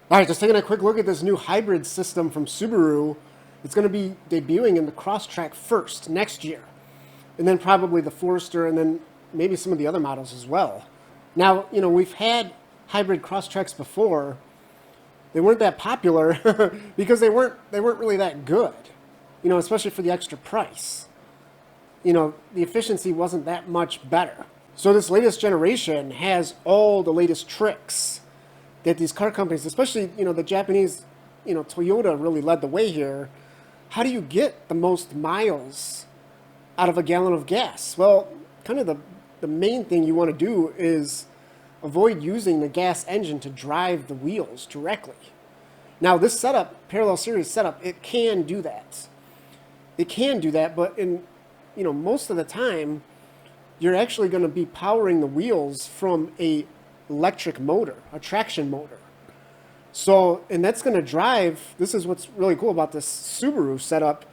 All right, just taking a quick look at this new hybrid system from Subaru. It's going to be debuting in the Crosstrek first next year, and then probably the Forester, and then maybe some of the other models as well. Now, we've had hybrid Crosstreks before. They weren't that popular because they weren't really that good, especially for the extra price. The efficiency wasn't that much better. So this latest generation has all the latest tricks that these car companies, especially the Japanese, Toyota really led the way here. How do you get the most miles out of a gallon of gas? Well, kind of the main thing you want to do is avoid using the gas engine to drive the wheels directly. Now this setup, parallel series setup, it can do that. It can do that, but in most of the time, you're actually going to be powering the wheels from a electric motor, a traction motor. So, and that's going to drive, this is what's really cool about this Subaru setup,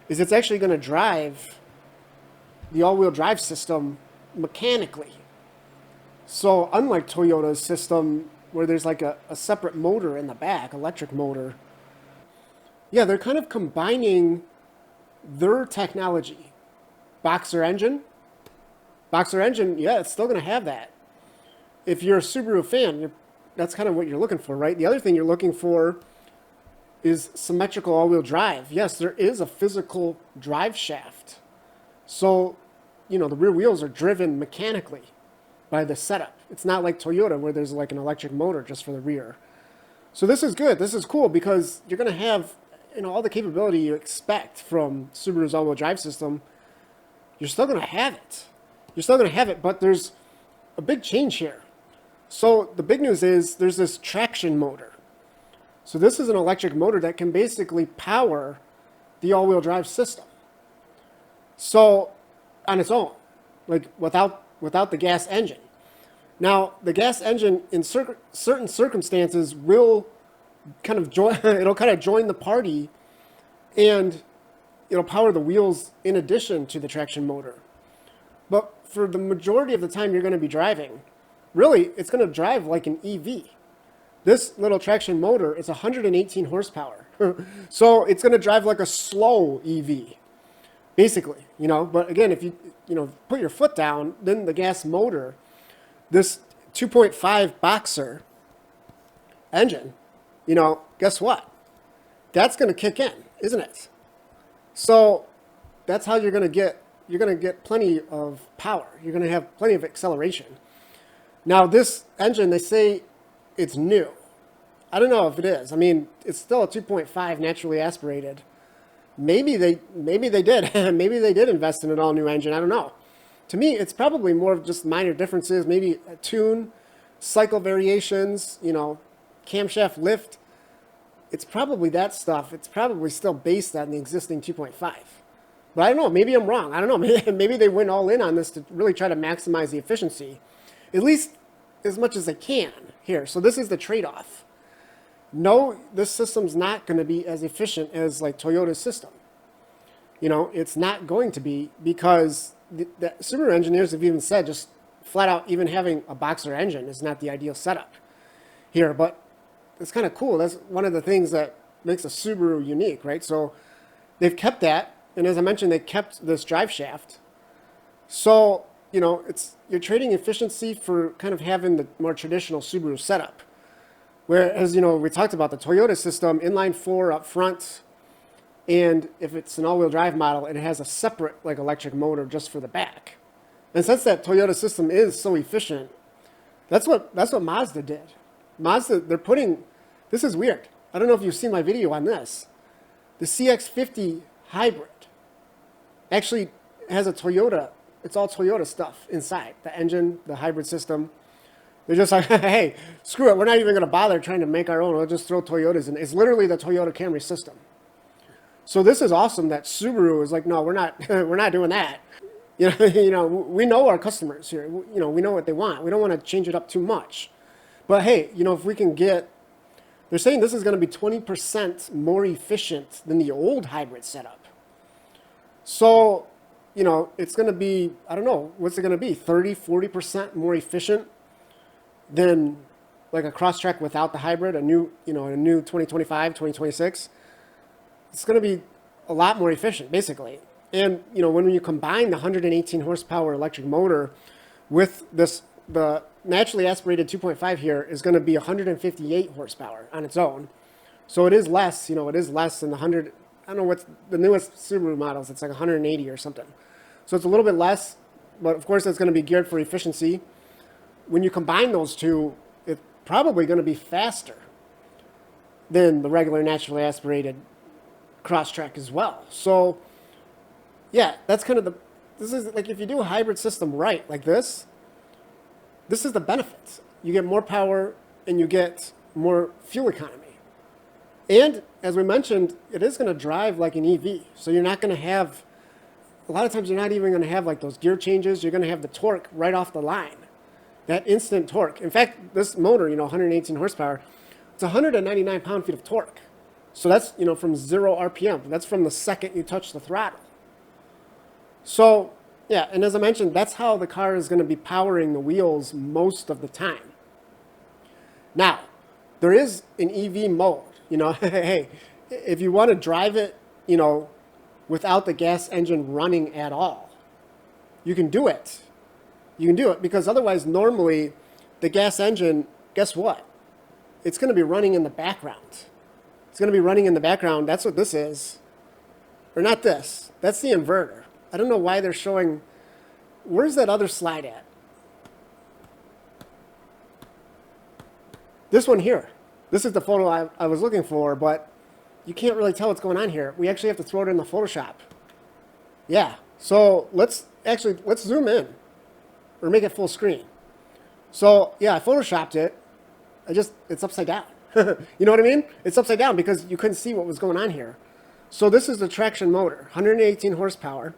is it's actually going to drive the all-wheel drive system mechanically. So unlike Toyota's system where there's like a separate motor in the back, electric motor, yeah, they're kind of combining their technology. Boxer engine, yeah, it's still going to have that. If you're a Subaru fan, that's kind of what you're looking for, right? The other thing you're looking for is symmetrical all-wheel drive. Yes, there is a physical drive shaft. So, the rear wheels are driven mechanically by the setup. It's not like Toyota where there's like an electric motor just for the rear. So this is good. This is cool because you're going to have, all the capability you expect from Subaru's all-wheel drive system. You're still going to have it. You're still going to have it, but there's a big change here. So the big news is there's this traction motor. So this is an electric motor that can basically power the all-wheel drive system. So on its own, like without the gas engine. Now the gas engine in certain circumstances will kind of join. It'll kind of join the party, and it'll power the wheels in addition to the traction motor. But for the majority of the time you're going to be driving, really, it's going to drive like an EV. This little traction motor is 118 horsepower. So it's going to drive like a slow EV, basically, But again, if you, put your foot down, then the gas motor, this 2.5 Boxer engine, guess what? That's going to kick in, isn't it? So that's how you're going to get plenty of power. You're going to have plenty of acceleration. Now this engine, they say it's new. I don't know if it is. I mean, it's still a 2.5 naturally aspirated. Maybe they did. Maybe they did invest in an all new engine. I don't know. To me, it's probably more of just minor differences, maybe a tune, cycle variations, camshaft lift. It's probably that stuff. It's probably still based on the existing 2.5. But I don't know. Maybe I'm wrong. I don't know. Maybe they went all in on this to really try to maximize the efficiency, at least as much as they can here. So this is the trade-off. No, this system's not going to be as efficient as like Toyota's system. It's not going to be because the Subaru engineers have even said just flat out even having a Boxer engine is not the ideal setup here. But it's kind of cool. That's one of the things that makes a Subaru unique, right? So they've kept that. And as I mentioned, they kept this drive shaft. So, you're trading efficiency for kind of having the more traditional Subaru setup. Whereas, we talked about the Toyota system, inline four up front. And if it's an all-wheel drive model, it has a separate like electric motor just for the back. And since that Toyota system is so efficient, that's what Mazda did. Mazda, this is weird. I don't know if you've seen my video on this. The CX-50 Hybrid actually has a Toyota. It's all Toyota stuff inside. The engine, the hybrid system. They're just like, hey, screw it. We're not even going to bother trying to make our own. We'll just throw Toyotas in. It's literally the Toyota Camry system. So this is awesome that Subaru is like, no, we're not doing that. We know our customers here. We know what they want. We don't want to change it up too much. But hey, if we can they're saying this is going to be 20% more efficient than the old hybrid setup. So, it's going to be, I don't know, what's it going to be? 30, 40% more efficient than like a Crosstrek without the hybrid, a new 2025, 2026, it's going to be a lot more efficient, basically. And when you combine the 118 horsepower electric motor with the naturally aspirated 2.5 here is going to be 158 horsepower on its own. So it is less, it is less than the 100. I don't know what's the newest Subaru models. It's like 180 or something. So it's a little bit less, but of course that's going to be geared for efficiency. When you combine those two, it's probably going to be faster than the regular naturally aspirated Crosstrek as well. So yeah, that's kind of this is like if you do a hybrid system right, like this is the benefits. You get more power and you get more fuel economy. And as we mentioned, it is going to drive like an EV. So you're not going to have, a lot of times you're not even going to have like those gear changes. You're going to have the torque right off the line, that instant torque. In fact, this motor, 118 horsepower, it's 199 pound-feet of torque. So that's, from 0 RPM. That's from the second you touch the throttle. So, yeah, and as I mentioned, that's how the car is going to be powering the wheels most of the time. Now, there is an EV mode. Hey, if you want to drive it, without the gas engine running at all, you can do it. You can do it because otherwise, normally, the gas engine, guess what? It's going to be running in the background. It's going to be running in the background. That's what this is. Or not this. That's the inverter. I don't know why they're showing. Where's that other slide at? This one here. This is the photo I was looking for, but you can't really tell what's going on here. We actually have to throw it in the Photoshop. Yeah, so let's zoom in or make it full screen. So yeah, I Photoshopped it. It's upside down. You know what I mean? It's upside down because you couldn't see what was going on here. So this is the traction motor, 118 horsepower.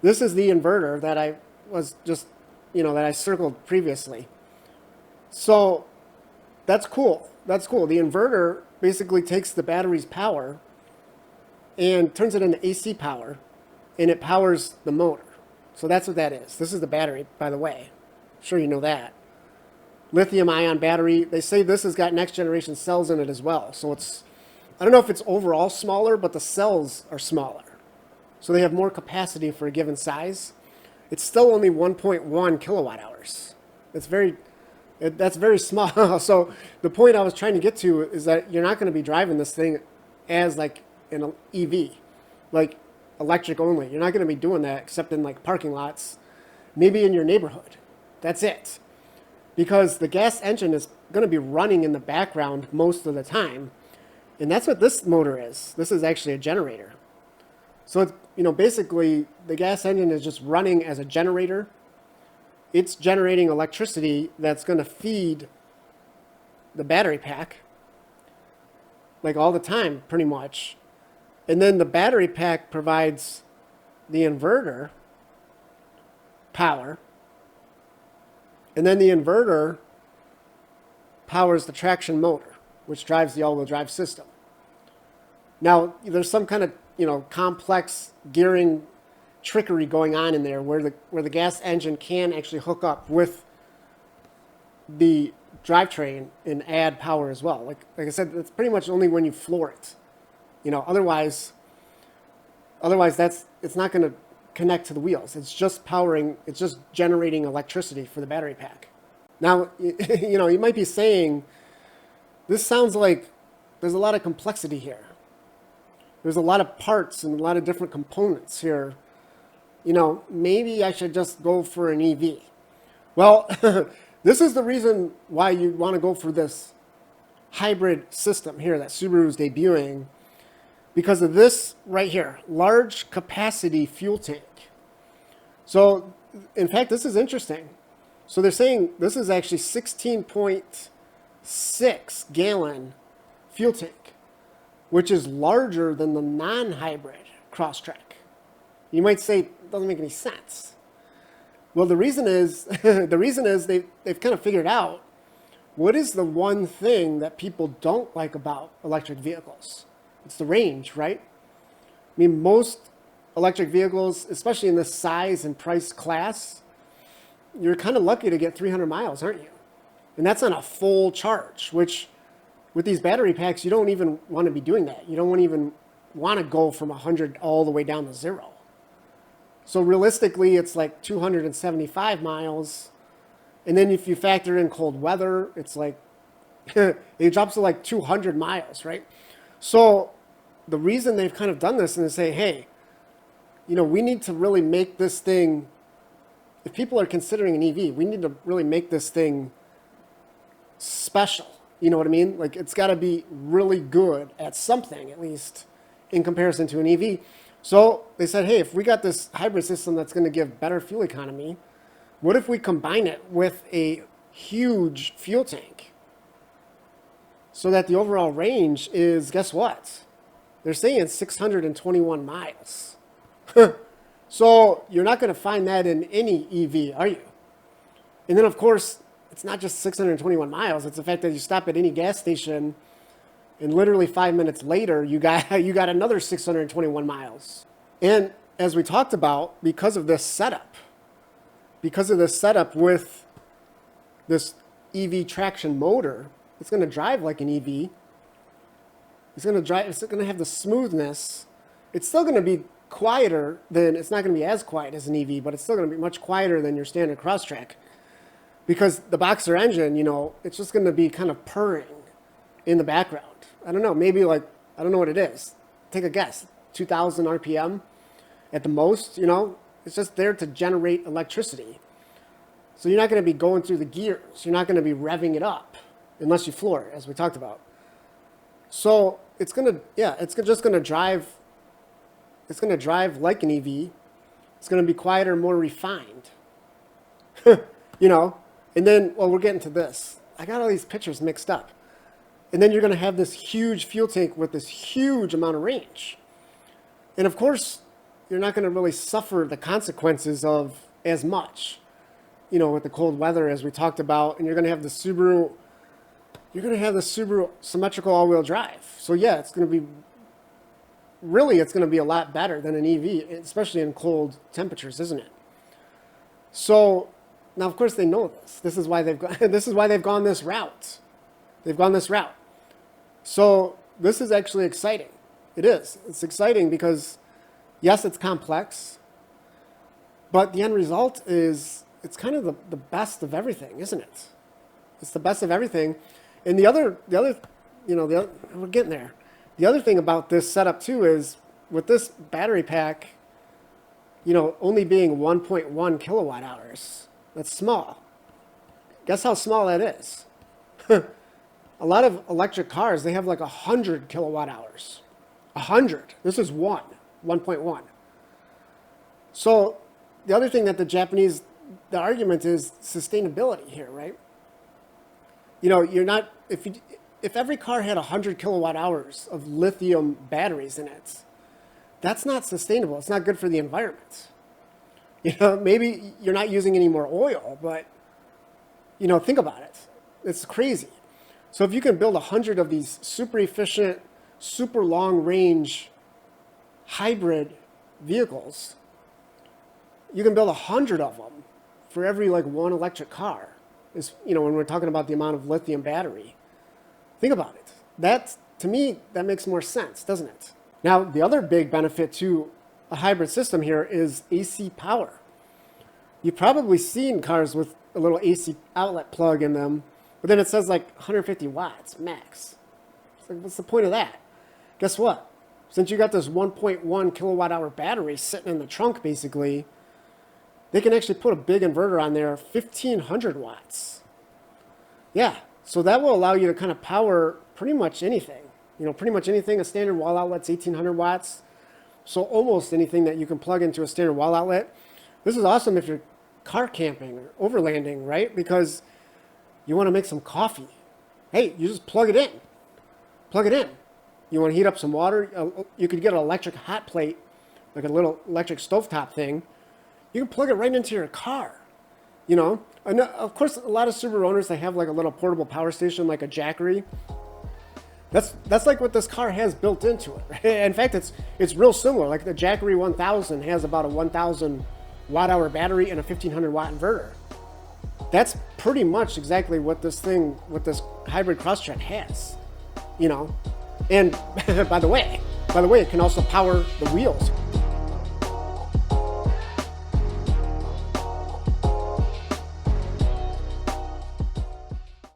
This is the inverter that I was just, that I circled previously. So that's cool. That's cool. The inverter basically takes the battery's power and turns it into AC power, and it powers the motor. So that's what that is. This is the battery, by the way. I'm sure you know that. Lithium-ion battery. They say this has got next-generation cells in it as well. So I don't know if it's overall smaller, but the cells are smaller. So they have more capacity for a given size. It's still only 1.1 kilowatt hours. That's very small. So the point I was trying to get to is that you're not going to be driving this thing as like an EV, like electric only. You're not going to be doing that except in like parking lots, maybe in your neighborhood. That's it. Because the gas engine is going to be running in the background most of the time. And that's what this motor is. This is actually a generator. So it's, basically the gas engine is just running as a generator. It's generating electricity that's going to feed the battery pack, like all the time, pretty much. And then the battery pack provides the inverter power. And then the inverter powers the traction motor, which drives the all-wheel drive system. Now, there's some kind of, complex gearing trickery going on in there where the gas engine can actually hook up with the drivetrain and add power as well. Like I said, it's pretty much only when you floor it. Otherwise it's not going to connect to the wheels. It's just generating electricity for the battery pack. Now, you might be saying, this sounds like there's a lot of complexity here. There's a lot of parts and a lot of different components here. Maybe I should just go for an EV. Well, this is the reason why you want to go for this hybrid system here that Subaru is debuting, because of this right here, large capacity fuel tank. So, in fact, this is interesting. So they're saying this is actually 16.6 gallon fuel tank, which is larger than the non-hybrid Crosstrek. You might say it doesn't make any sense. Well, the reason is they've kind of figured out what is the one thing that people don't like about electric vehicles. It's the range, right? I mean, most electric vehicles, especially in this size and price class, you're kind of lucky to get 300 miles, aren't you? And that's on a full charge, which with these battery packs, you don't even want to be doing that. You don't even want to go from 100 all the way down to 0. So realistically, it's like 275 miles. And then if you factor in cold weather, it's like, it drops to like 200 miles, right? So the reason they've kind of done this and they say, hey, you know, we need to really make this thing, if people are considering an EV, we need to really make this thing special. You know what I mean? Like, it's got to be really good at something, at least in comparison to an EV. So they said, hey, if we got this hybrid system that's going to give better fuel economy, what if we combine it with a huge fuel tank so that the overall range is, guess what? They're saying 621 miles. So you're not going to find that in any EV, are you? And then, of course, it's not just 621 miles. It's the fact that you stop at any gas station and literally 5 minutes later, you got another 621 miles. And as we talked about, because of this setup with this EV traction motor, it's going to drive like an EV. It's going to have the smoothness. It's still going to be quieter than, it's not going to be as quiet as an EV, but it's still going to be much quieter than your standard Crosstrek. Because the Boxer engine, you know, it's just going to be kind of purring in the background. I don't know, maybe like, I don't know what it is. Take a guess, 2,000 RPM at the most, you know? It's just there to generate electricity. So you're not going to be going through the gears. You're not going to be revving it up unless you floor it, as we talked about. So it's going to, yeah, it's just going to drive, it's going to drive like an EV. It's going to be quieter, more refined, you know? And then, well, we're getting to this. I got all these pictures mixed up. And then you're going to have this huge fuel tank with this huge amount of range. And of course, you're not going to really suffer the consequences of as much, you know, with the cold weather as we talked about. And you're going to have the Subaru, symmetrical all-wheel drive. So yeah, it's going to be, really, it's going to be a lot better than an EV, especially in cold temperatures, isn't it? So now, of course, they know this. This is why they've gone this route. They've gone this route. So this is actually exciting. It is. It's exciting because, yes, it's complex, but the end result is it's kind of the best of everything, isn't it? It's the best of everything. And the other, you know, we're getting there. The other thing about this setup too is with this battery pack, you know, only being 1.1 kilowatt hours. That's small. Guess how small that is? A lot of electric cars, they have like 100 kilowatt hours. 100. This is 1.1. So the other thing that the argument is sustainability here, right? You know, you're not, if every car had 100 kilowatt hours of lithium batteries in it, that's not sustainable. It's not good for the environment. You know, maybe you're not using any more oil, but, you know, think about it. It's crazy. So if you can build 100 of these super efficient, super long range hybrid vehicles, you can build 100 of them for every like one electric car. Is, you know, when we're talking about the amount of lithium battery. Think about it. That, to me, that makes more sense, doesn't it? Now, the other big benefit to a hybrid system here is AC power. You've probably seen cars with a little AC outlet plug in them, but then it says like 150 watts max. It's like, what's the point of that? Guess what? Since you got this 1.1 kilowatt hour battery sitting in the trunk, basically, they can actually put a big inverter on there, 1,500 watts. Yeah, so that will allow you to kind of power pretty much anything. You know, pretty much anything. A standard wall outlet's 1,800 watts. So almost anything that you can plug into a standard wall outlet. This is awesome if you're car camping or overlanding, right? Because you want to make some coffee. Hey, you just plug it in. Plug it in. You want to heat up some water? You could get an electric hot plate, like a little electric stovetop thing. You can plug it right into your car. You know, and of course, a lot of Subaru owners, they have like a little portable power station, like a Jackery. That's like what this car has built into it. Right? In fact, it's real similar. Like the Jackery 1000 has about a 1,000 watt hour battery and a 1,500 watt inverter. that's pretty much exactly what this hybrid Crosstrek has, you know. And by the way, it can also power the wheels.